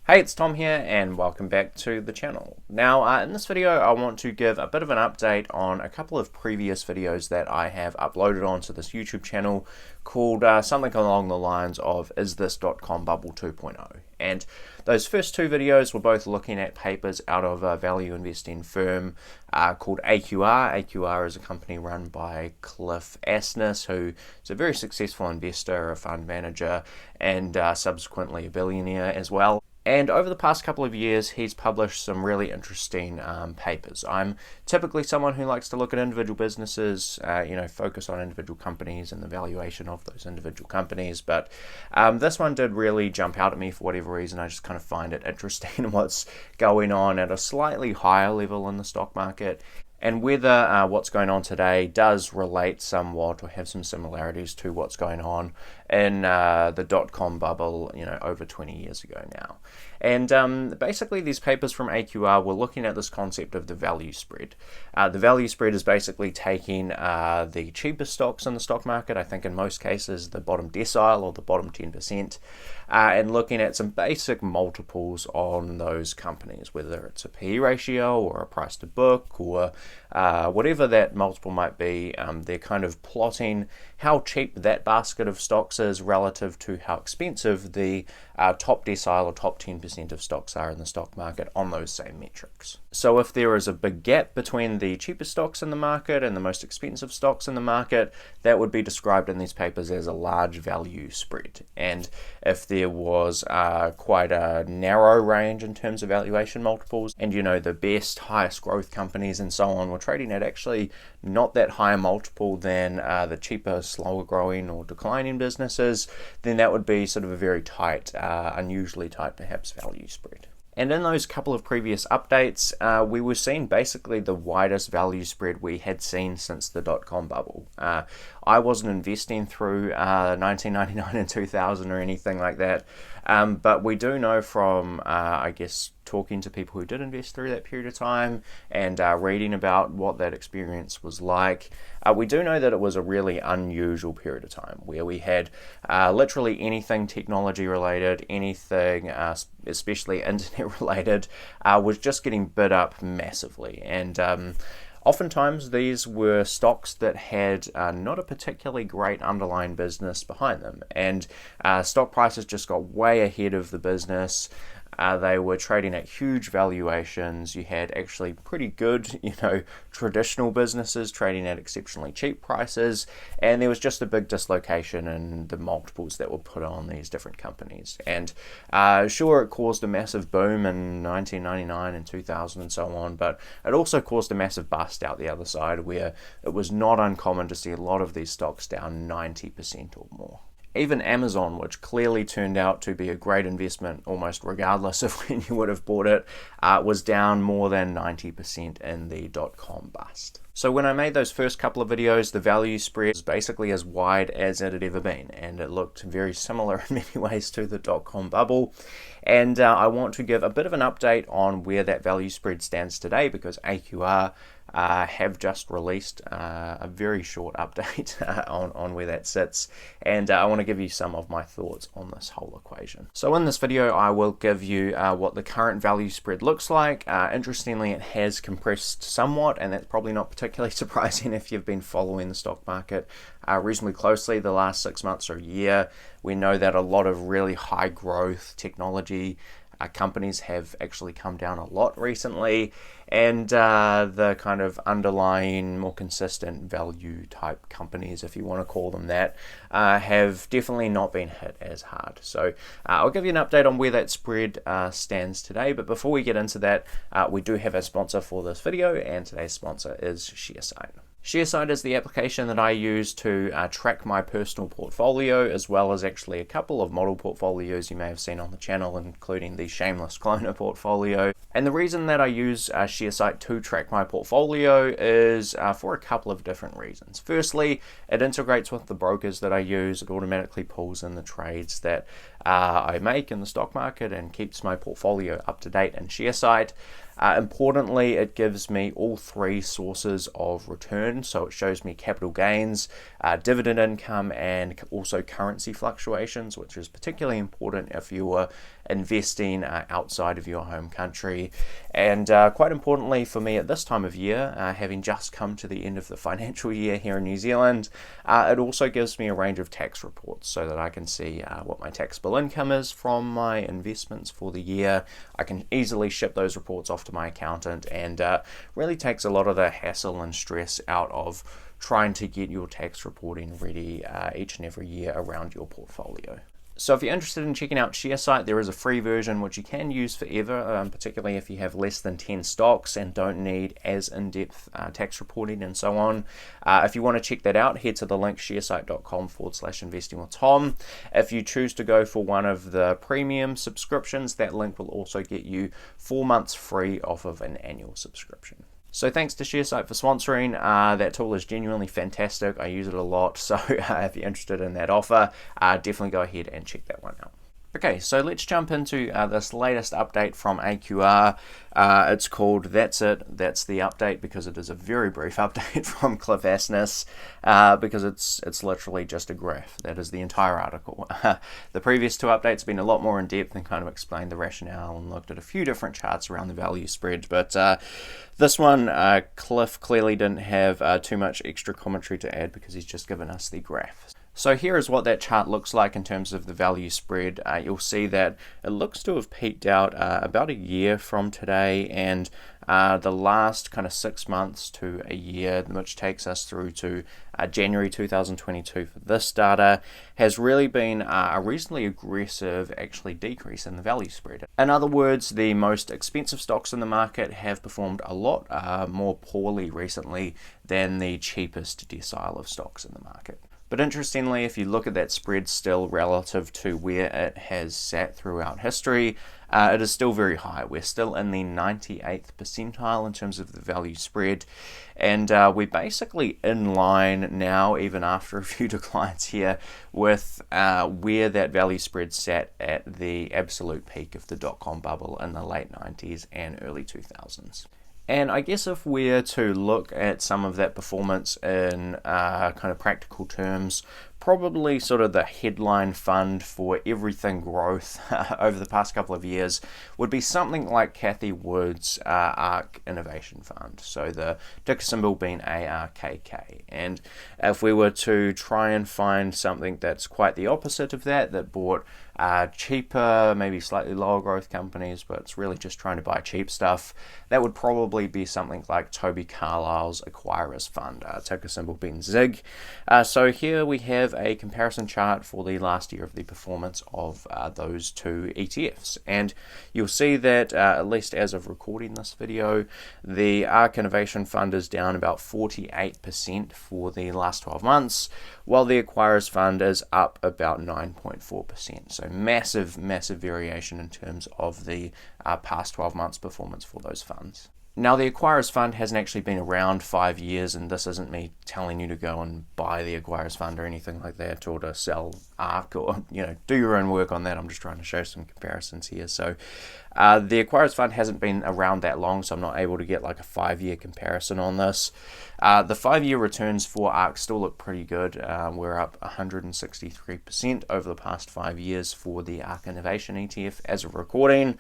Hey, it's Tom here and welcome back to the channel. Now, in this video, I want to give a bit of an update on a couple of previous videos that I have uploaded onto this YouTube channel called something along the lines of Is This Dotcom Bubble 2.0? And those first two videos were both looking at papers out of a value investing firm called AQR. AQR is a company run by Cliff Asness, who is a very successful investor, a fund manager, and subsequently a billionaire as well. And over the past couple of years, he's published some really interesting papers. I'm typically someone who likes to look at individual businesses, focus on individual companies and the valuation of those individual companies. But this one did really jump out at me for whatever reason. I just kind of find it interesting what's going on at a slightly higher level in the stock market, and whether what's going on today does relate somewhat or have some similarities to what's going on in the dot-com bubble, over 20 years ago now. And basically these papers from AQR were looking at this concept of the value spread. The value spread is basically taking the cheapest stocks in the stock market, I think in most cases the bottom decile or the bottom 10%, and looking at some basic multiples on those companies, whether it's a PE ratio or a price to book or whatever that multiple might be. They're kind of plotting how cheap that basket of stocks is relative to how expensive the top decile or top 10% of stocks are in the stock market on those same metrics. So if there is a big gap between the cheapest stocks in the market and the most expensive stocks in the market, that would be described in these papers as a large value spread. And if there was quite a narrow range in terms of valuation multiples, and the best, highest growth companies and so on were trading at actually not that high a multiple than the cheaper, slower growing or declining businesses, then that would be sort of a very tight, unusually tight perhaps, value spread. And in those couple of previous updates, we were seeing basically the widest value spread we had seen since the dot-com bubble. I wasn't investing through 1999 and 2000 or anything like that, but we do know from, talking to people who did invest through that period of time and reading about what that experience was like, we do know that it was a really unusual period of time where we had literally anything technology related, anything especially internet related, was just getting bid up massively. And oftentimes these were stocks that had not a particularly great underlying business behind them, and stock prices just got way ahead of the business. They were trading at huge valuations. You had actually pretty good, traditional businesses trading at exceptionally cheap prices, and there was just a big dislocation in the multiples that were put on these different companies. And sure, it caused a massive boom in 1999 and 2000 and so on, but it also caused a massive bust out the other side, where it was not uncommon to see a lot of these stocks down 90% or more. Even Amazon, which clearly turned out to be a great investment almost regardless of when you would have bought it, was down more than 90% in the dot-com bust. So when I made those first couple of videos, the value spread was basically as wide as it had ever been, and it looked very similar in many ways to the dot-com bubble. And I want to give a bit of an update on where that value spread stands today, because AQR have just released a very short update on where that sits, and I want to give you some of my thoughts on this whole equation. So in this video, I will give you what the current value spread looks like. Interestingly, it has compressed somewhat, and that's probably not particularly surprising if you've been following the stock market reasonably closely the last 6 months or a year. We know that a lot of really high growth technology companies have actually come down a lot recently, and the kind of underlying, more consistent value type companies, if you want to call them that, have definitely not been hit as hard. So I'll give you an update on where that spread stands today, but before we get into that, we do have a sponsor for this video, and today's sponsor is ShareSite. ShareSite is the application that I use to track my personal portfolio, as well as actually a couple of model portfolios you may have seen on the channel, including the Shameless Cloner portfolio. And the reason that I use ShareSite to track my portfolio is for a couple of different reasons. Firstly, it integrates with the brokers that I use. It automatically pulls in the trades that I make in the stock market and keeps my portfolio up to date in ShareSite. Importantly, it gives me all three sources of return, so it shows me capital gains, dividend income, and also currency fluctuations, which is particularly important if you are investing outside of your home country. And quite importantly for me at this time of year, having just come to the end of the financial year here in New Zealand, it also gives me a range of tax reports so that I can see what my taxable income is from my investments for the year. I can easily ship those reports off to my accountant, and really takes a lot of the hassle and stress out of trying to get your tax reporting ready each and every year around your portfolio. So if you're interested in checking out ShareSite, there is a free version which you can use forever, particularly if you have less than 10 stocks and don't need as in-depth tax reporting and so on. If you want to check that out, head to the link sharesite.com/investingwithtom. If you choose to go for one of the premium subscriptions, that link will also get you 4 months free off of an annual subscription. So thanks to ShareSite for sponsoring. That tool is genuinely fantastic. I use it a lot. So if you're interested in that offer, definitely go ahead and check that one out. Okay, so let's jump into this latest update from AQR. It's called That's It, That's the Update, because it is a very brief update from Cliff Asness, because it's literally just a graph. That is the entire article. The previous two updates have been a lot more in depth and kind of explained the rationale and looked at a few different charts around the value spread, but this one, Cliff clearly didn't have too much extra commentary to add because he's just given us the graph. So here is what that chart looks like in terms of the value spread. You'll see that it looks to have peaked out about a year from today, and the last kind of 6 months to a year, which takes us through to January 2022 for this data, has really been a reasonably aggressive actually decrease in the value spread. In other words, the most expensive stocks in the market have performed a lot more poorly recently than the cheapest decile of stocks in the market. But interestingly, if you look at that spread still relative to where it has sat throughout history, it is still very high. We're still in the 98th percentile in terms of the value spread, and we're basically in line now, even after a few declines here, with where that value spread sat at the absolute peak of the Dotcom Bubble in the late 90s and early 2000s. And I guess if we're to look at some of that performance in kind of practical terms, probably sort of the headline fund for everything growth over the past couple of years would be something like Cathie Wood's ARK Innovation Fund. So the ticker symbol being ARKK. And if we were to try and find something that's quite the opposite of that, that bought cheaper, maybe slightly lower growth companies, but it's really just trying to buy cheap stuff, that would probably be something like Toby Carlyle's Acquirers Fund, ticker symbol being ZIG. So here we have a comparison chart for the last year of the performance of those two ETFs, and you'll see that at least as of recording this video, the ARK Innovation Fund is down about 48% for the last 12 months, while the Acquirers Fund is up about 9.4%. So massive variation in terms of the past 12 months performance for those funds. Now, the Acquirers Fund hasn't actually been around 5 years, and this isn't me telling you to go and buy the Acquirers Fund or anything like that, or to sell ARK, or do your own work on that. I'm just trying to show some comparisons here. So the Acquirers Fund hasn't been around that long, so I'm not able to get like a 5-year comparison on this. The 5-year returns for ARK still look pretty good. We're up 163% over the past 5 years for the ARK Innovation ETF as of recording.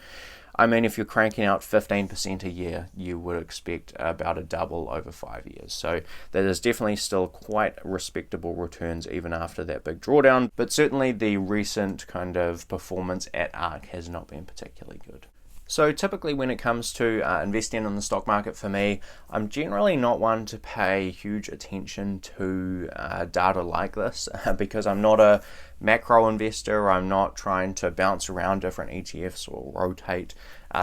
I mean, if you're cranking out 15% a year, you would expect about a double over 5 years. So that is definitely still quite respectable returns even after that big drawdown. But certainly the recent kind of performance at ARK has not been particularly good. So typically when it comes to investing in the stock market for me, I'm generally not one to pay huge attention to data like this because I'm not a macro investor. I'm not trying to bounce around different ETFs or rotate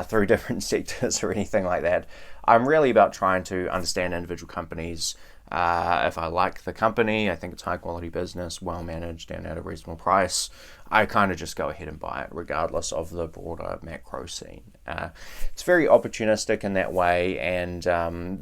through different sectors or anything like that. I'm really about trying to understand individual companies. If I like the company, I think it's high quality business, well managed and at a reasonable price, I kind of just go ahead and buy it regardless of the broader macro scene. It's very opportunistic in that way, and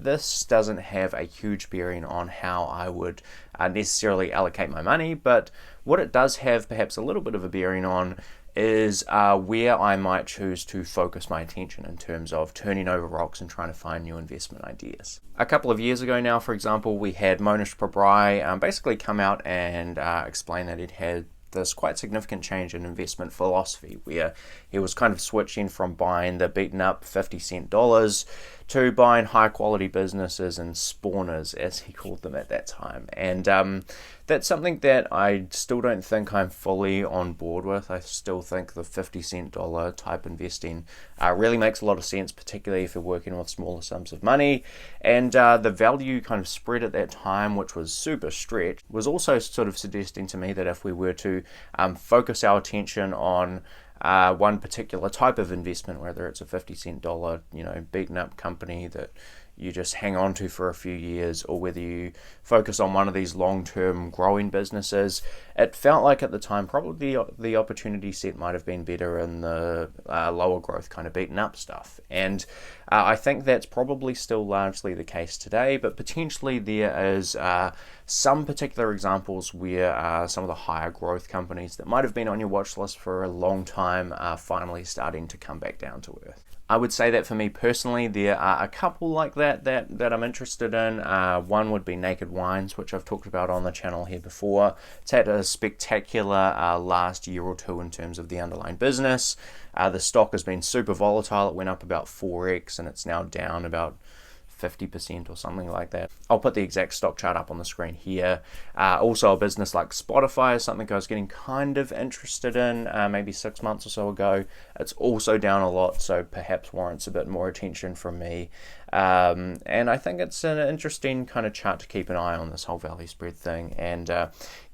this doesn't have a huge bearing on how I would necessarily allocate my money, but what it does have perhaps a little bit of a bearing on is where I might choose to focus my attention in terms of turning over rocks and trying to find new investment ideas. A couple of years ago now, for example, we had Monish Pabrai basically come out and explain that it had this quite significant change in investment philosophy, where he was kind of switching from buying the beaten up 50-cent dollars to buying high quality businesses and spawners, as he called them at that time. And that's something that I still don't think I'm fully on board with. I still think the 50-cent dollar type investing really makes a lot of sense, particularly if you're working with smaller sums of money. And the value kind of spread at that time, which was super stretched, was also sort of suggesting to me that if we were to focus our attention on one particular type of investment, whether it's a 50-cent dollar, beaten up company that you just hang on to for a few years, or whether you focus on one of these long-term growing businesses, it felt like at the time probably the opportunity set might have been better in the lower growth kind of beaten up stuff. And I think that's probably still largely the case today, but potentially there is some particular examples where some of the higher growth companies that might have been on your watch list for a long time are finally starting to come back down to earth. I would say that for me personally, there are a couple like that I'm interested in. One would be Naked Wines, which I've talked about on the channel here before. It's had a spectacular last year or two in terms of the underlying business. The stock has been super volatile. It went up about 4x and it's now down about 50% or something like that. I'll put the exact stock chart up on the screen here. Also, a business like Spotify is something I was getting kind of interested in maybe 6 months or so ago. It's also down a lot, so perhaps warrants a bit more attention from me. And I think it's an interesting kind of chart to keep an eye on, this whole value spread thing, and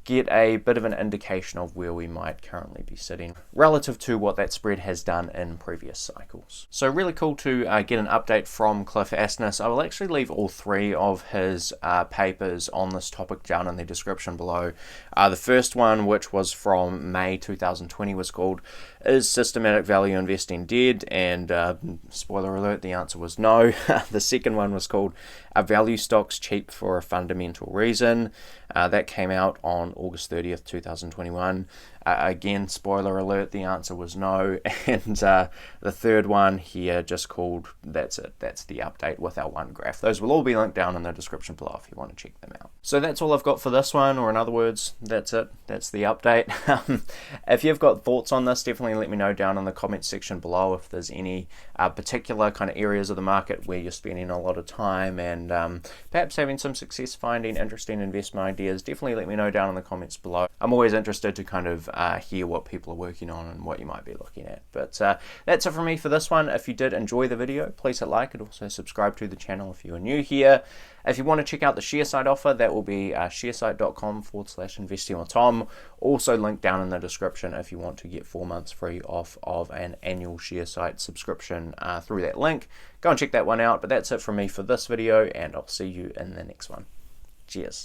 get a bit of an indication of where we might currently be sitting relative to what that spread has done in previous cycles. So really cool to get an update from Cliff Asness. I will actually leave all three of his papers on this topic down in the description below. The first one, which was from May 2020, was called "Is Systematic Value Investing Dead?" And spoiler alert, the answer was no. The second one was called "Are Value Stocks Cheap for a Fundamental Reason?" That came out on August 30th, 2021. Again, spoiler alert, the answer was no. And the third one here, just called "That's It." That's the update with our one graph. Those will all be linked down in the description below if you want to check them out. So that's all I've got for this one, or in other words, that's it. That's the update. If you've got thoughts on this, definitely let me know down in the comments section below if there's any particular kind of areas of the market where you're spending a lot of time and perhaps having some success finding interesting investment ideas. Definitely let me know down in the comments below. I'm always interested to kind of hear what people are working on and what you might be looking at. But that's it from me for this one. If you did enjoy the video, please hit like and also subscribe to the channel if you are new here. If you want to check out the ShareSite offer, that will be sharesite.com/investingwithtom. Also linked down in the description if you want to get 4 months free off of an annual ShareSite subscription through that link. Go and check that one out. But that's it from me for this video, and I'll see you in the next one. Cheers.